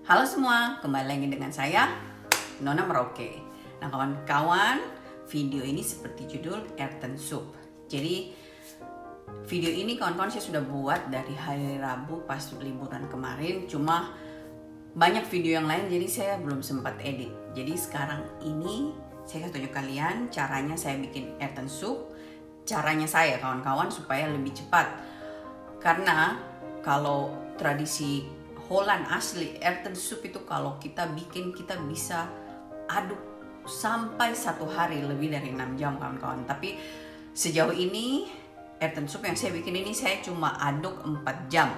Halo semua, kembali lagi dengan saya, Nona Merauke. Nah kawan-kawan, video ini seperti judul Earthen Soup. Jadi video ini kawan-kawan saya sudah buat dari hari Rabu pas liburan kemarin. Cuma banyak video yang lain jadi saya belum sempat edit. Jadi sekarang ini saya akan tunjuk kalian caranya saya bikin Earthen Soup. Caranya saya kawan-kawan supaya lebih cepat. Karena kalau tradisi Holland asli Earthen Soup itu kalau kita bikin kita bisa aduk sampai 1 hari lebih dari 6 jam kawan-kawan. Tapi sejauh ini Earthen Soup yang saya bikin ini saya cuma aduk 4 jam.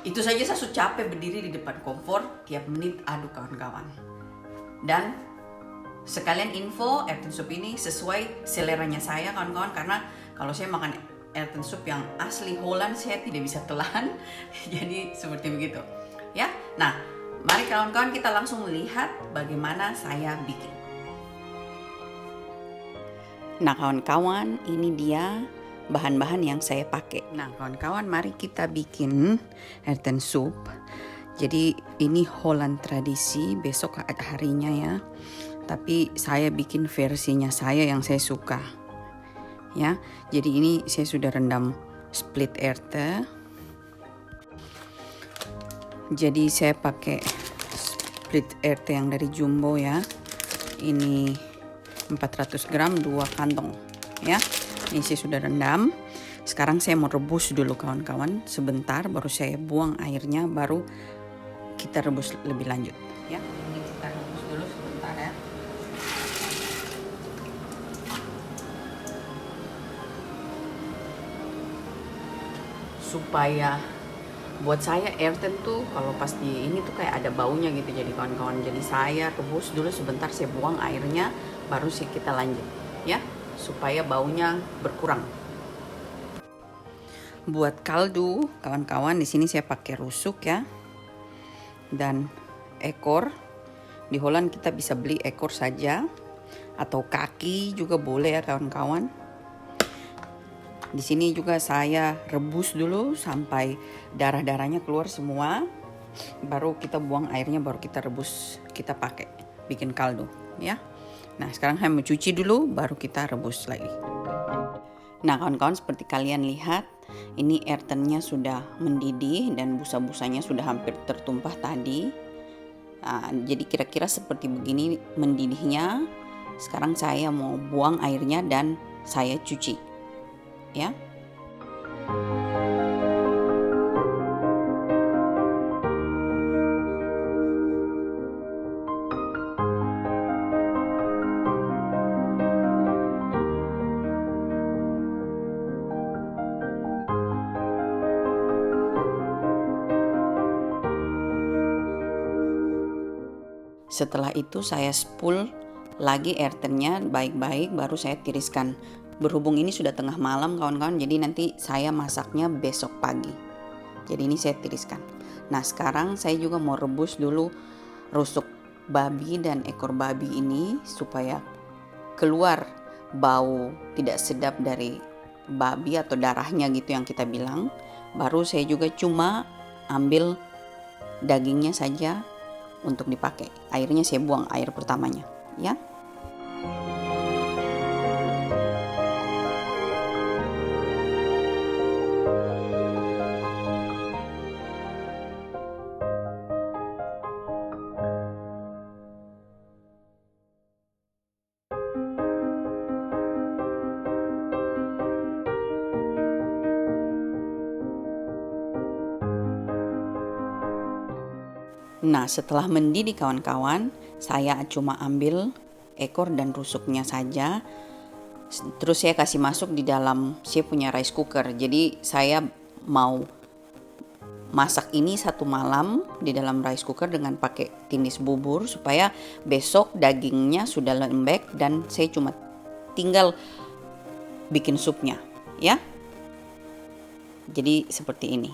Itu saja saya sudah capek berdiri di depan kompor tiap menit aduk kawan-kawan. Dan sekalian info, Earthen Soup ini sesuai seleranya saya kawan-kawan, karena kalau saya makan Earthen Soup yang asli Holland saya tidak bisa telan. Jadi seperti begitu ya. Nah mari kawan-kawan kita langsung lihat bagaimana saya bikin. Nah kawan-kawan, ini dia bahan-bahan yang saya pakai. Nah kawan-kawan, mari kita bikin Earthen Soup. Jadi ini Holland tradisi, besok harinya ya. Tapi saya bikin versinya saya yang saya suka. Ya, jadi ini saya sudah rendam split erte. Jadi saya pakai split erte yang dari Jumbo ya. Ini 400 gram 2 kantong ya. Ini saya sudah rendam. Sekarang saya mau rebus dulu kawan-kawan sebentar, baru saya buang airnya, baru kita rebus lebih lanjut ya. Ini kita rebus dulu sebentar ya. Supaya buat saya Earthen tuh kalau pas di ini tuh kayak ada baunya gitu, jadi kawan-kawan. Jadi saya rebus dulu sebentar, saya buang airnya, baru sih kita lanjut ya, supaya baunya berkurang. Buat kaldu kawan-kawan, di sini saya pakai rusuk ya dan ekor. Di Holland kita bisa beli ekor saja atau kaki juga boleh ya kawan-kawan. Di sini juga saya rebus dulu sampai darah-darahnya keluar semua. Baru kita buang airnya, baru kita rebus, kita pakai bikin kaldu ya. Nah sekarang saya mencuci dulu, baru kita rebus lagi. Nah kawan-kawan, seperti kalian lihat ini Earthennya sudah mendidih dan busa-busanya sudah hampir tertumpah tadi. Nah, jadi kira-kira seperti begini mendidihnya. Sekarang saya mau buang airnya dan saya cuci ya. Setelah itu saya spool lagi Earthennya baik-baik, baru saya tiriskan. Berhubung ini sudah tengah malam kawan-kawan, jadi nanti saya masaknya besok pagi. Jadi ini saya tiriskan. Nah sekarang saya juga mau rebus dulu rusuk babi dan ekor babi ini supaya keluar bau tidak sedap dari babi atau darahnya gitu yang kita bilang. Baru saya juga cuma ambil dagingnya saja untuk dipakai. Airnya saya buang, air pertamanya ya. Nah setelah mendidih kawan-kawan, saya cuma ambil ekor dan rusuknya saja. Terus saya kasih masuk di dalam saya punya rice cooker. Jadi saya mau masak ini 1 malam di dalam rice cooker dengan pakai tinis bubur, supaya besok dagingnya sudah lembek dan saya cuma tinggal bikin supnya ya. Jadi seperti ini.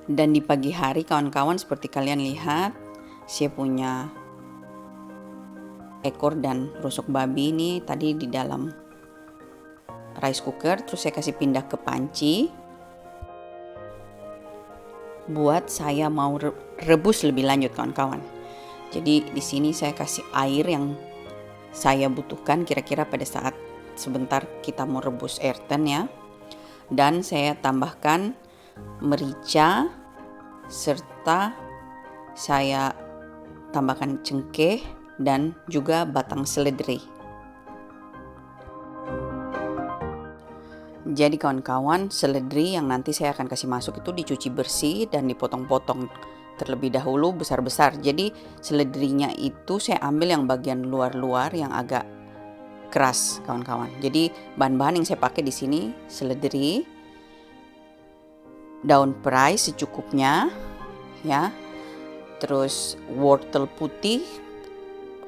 Dan di pagi hari kawan-kawan, seperti kalian lihat saya punya ekor dan rusuk babi ini tadi di dalam rice cooker, terus saya kasih pindah ke panci buat saya mau rebus lebih lanjut kawan-kawan. Jadi di sini saya kasih air yang saya butuhkan kira-kira pada saat sebentar kita mau rebus Ayrton ya. Dan saya tambahkan merica serta saya tambahkan cengkeh dan juga batang seledri. Jadi kawan-kawan, seledri yang nanti saya akan kasih masuk itu dicuci bersih dan dipotong-potong terlebih dahulu besar-besar. Jadi seledrinya itu saya ambil yang bagian luar-luar yang agak keras kawan-kawan. Jadi bahan-bahan yang saya pakai di sini seledri, daun perai secukupnya ya. Terus wortel putih,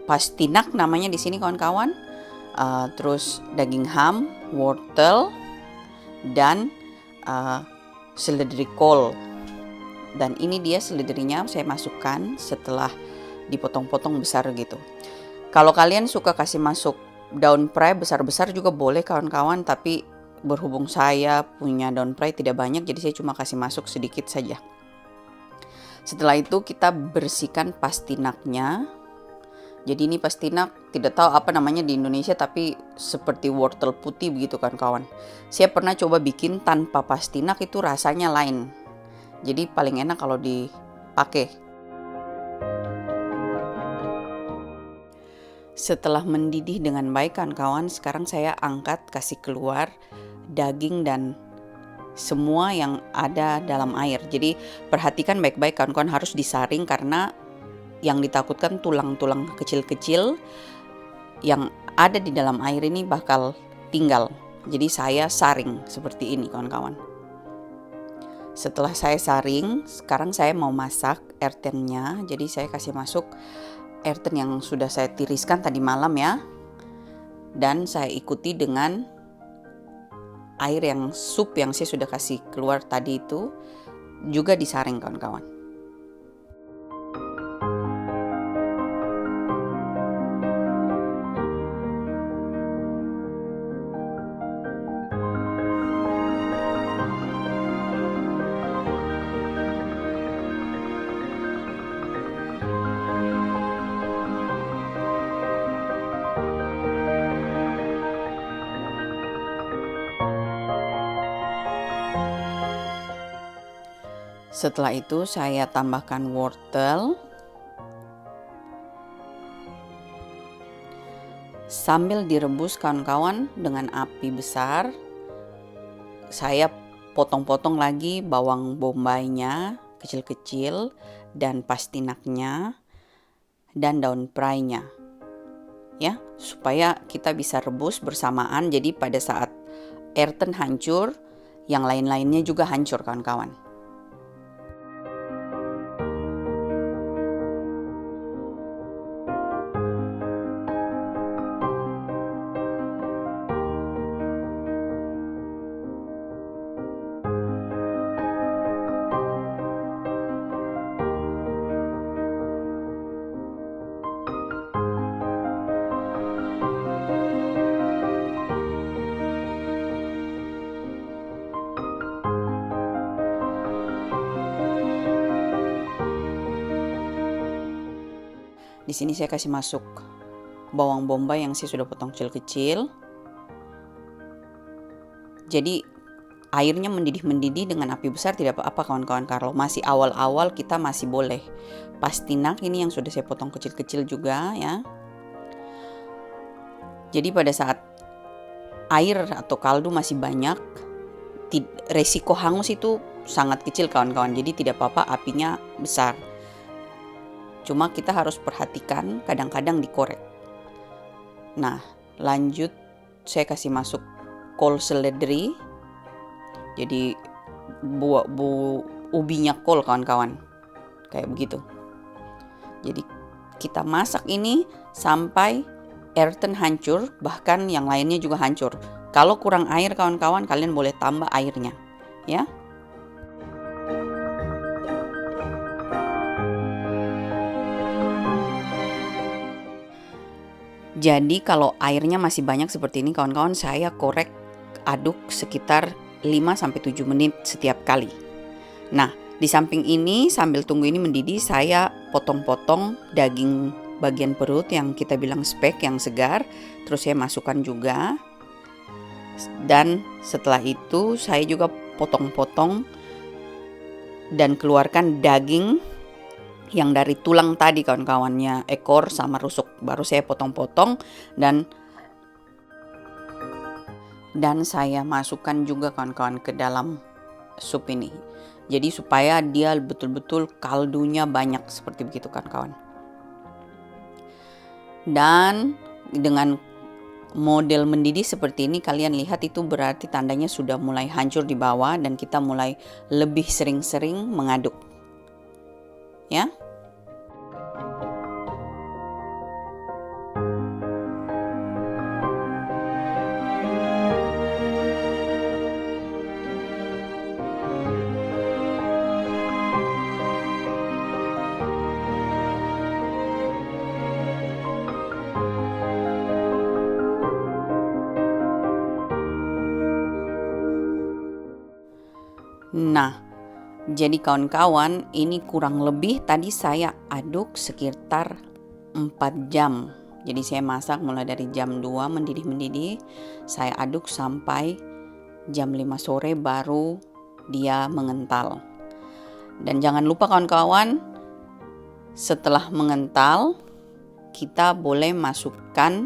pastinak namanya di sini kawan-kawan. Terus daging ham, wortel dan seledri kol. Dan ini dia seledrinya saya masukkan setelah dipotong-potong besar gitu. Kalau kalian suka kasih masuk daun perai besar-besar juga boleh kawan-kawan, tapi berhubung saya punya daun perai tidak banyak, jadi saya cuma kasih masuk sedikit saja. Setelah itu kita bersihkan pastinaknya. Jadi ini pastinak tidak tahu apa namanya di Indonesia, tapi seperti wortel putih begitu kan kawan. Saya pernah coba bikin tanpa pastinak, itu rasanya lain. Jadi paling enak kalau dipakai. Setelah mendidih dengan baik kan kawan, sekarang saya angkat kasih keluar daging dan semua yang ada dalam air. Jadi perhatikan baik-baik kawan-kawan, harus disaring karena yang ditakutkan tulang-tulang kecil-kecil yang ada di dalam air ini bakal tinggal. Jadi saya saring seperti ini kawan-kawan. Setelah saya saring, sekarang saya mau masak Ayrtonnya. Jadi saya kasih masuk Ayrton yang sudah saya tiriskan tadi malam ya. Dan saya ikuti dengan air yang sup yang saya sudah kasih keluar tadi itu juga disaring kawan-kawan. Setelah itu saya tambahkan wortel. Sambil direbus kawan-kawan dengan api besar, saya potong-potong lagi bawang bombaynya kecil-kecil dan pastinaknya dan daun perainya. Ya, supaya kita bisa rebus bersamaan. Jadi pada saat Ayrton hancur, yang lain-lainnya juga hancur kawan-kawan. Di sini saya kasih masuk bawang bombay yang saya sudah potong kecil-kecil. Jadi airnya mendidih-mendidih dengan api besar tidak apa-apa kawan-kawan. Kalau masih awal-awal kita masih boleh. Pastinak ini yang sudah saya potong kecil-kecil juga ya. Jadi pada saat air atau kaldu masih banyak, resiko hangus itu sangat kecil kawan-kawan. Jadi tidak apa-apa apinya besar. Cuma kita harus perhatikan kadang-kadang dikorek. Nah, lanjut saya kasih masuk kol seledri. Jadi ubinya kol kawan-kawan. Kayak begitu. Jadi kita masak ini sampai Ayrton hancur, bahkan yang lainnya juga hancur. Kalau kurang air kawan-kawan, kalian boleh tambah airnya, ya. Jadi kalau airnya masih banyak seperti ini kawan-kawan, saya korek aduk sekitar 5-7 menit setiap kali. Nah, di samping ini sambil tunggu ini mendidih, saya potong-potong daging bagian perut yang kita bilang spek yang segar, terus saya masukkan juga. Dan setelah itu saya juga potong-potong dan keluarkan daging yang dari tulang tadi kawan-kawannya, ekor sama rusuk, baru saya potong-potong dan saya masukkan juga kawan-kawan ke dalam sup ini. Jadi supaya dia betul-betul kaldunya banyak seperti begitu kawan-kawan. Dan dengan model mendidih seperti ini, kalian lihat itu berarti tandanya sudah mulai hancur di bawah dan kita mulai lebih sering-sering mengaduk. Ya. Nah, jadi kawan-kawan, ini kurang lebih tadi saya aduk sekitar 4 jam. Jadi saya masak mulai dari jam 2 mendidih-mendidih, saya aduk sampai jam 5 sore baru dia mengental. Dan jangan lupa kawan-kawan, setelah mengental kita boleh masukkan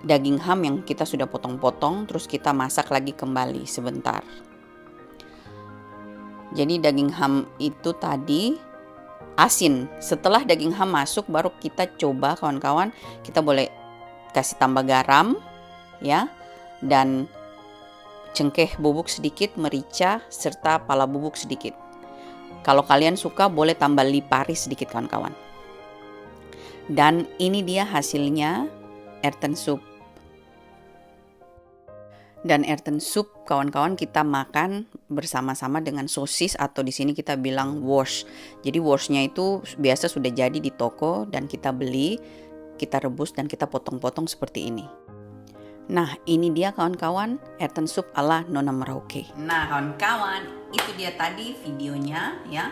daging ham yang kita sudah potong-potong, terus kita masak lagi kembali sebentar. Jadi daging ham itu tadi asin. Setelah daging ham masuk baru kita coba kawan-kawan, kita boleh kasih tambah garam ya, dan cengkeh bubuk sedikit, merica serta pala bubuk sedikit. Kalau kalian suka boleh tambah lipari sedikit kawan-kawan. Dan ini dia hasilnya Earthen Soup. Dan Earthen Soup kawan-kawan kita makan bersama-sama dengan sosis atau di sini kita bilang wash. Jadi washnya itu biasa sudah jadi di toko dan kita beli, kita rebus dan kita potong-potong seperti ini. Nah, ini dia kawan-kawan Earthen Soup ala Nona Merauke. Nah kawan-kawan, itu dia tadi videonya ya.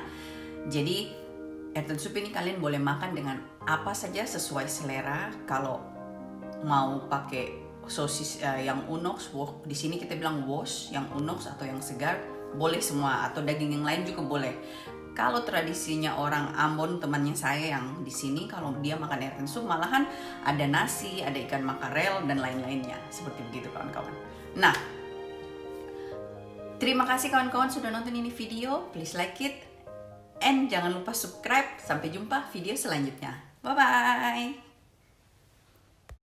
Jadi Earthen Soup ini kalian boleh makan dengan apa saja sesuai selera. Kalau mau pakai sosis yang unox, di sini kita bilang wash, yang unox atau yang segar, boleh semua, atau daging yang lain juga boleh. Kalau tradisinya orang Ambon, temannya saya yang di sini, kalau dia makan Earthen Soup malahan ada nasi, ada ikan makarel dan lain-lainnya, seperti begitu kawan-kawan. Nah, terima kasih kawan-kawan sudah nonton ini video. Please like it and jangan lupa subscribe. Sampai jumpa video selanjutnya. Bye bye.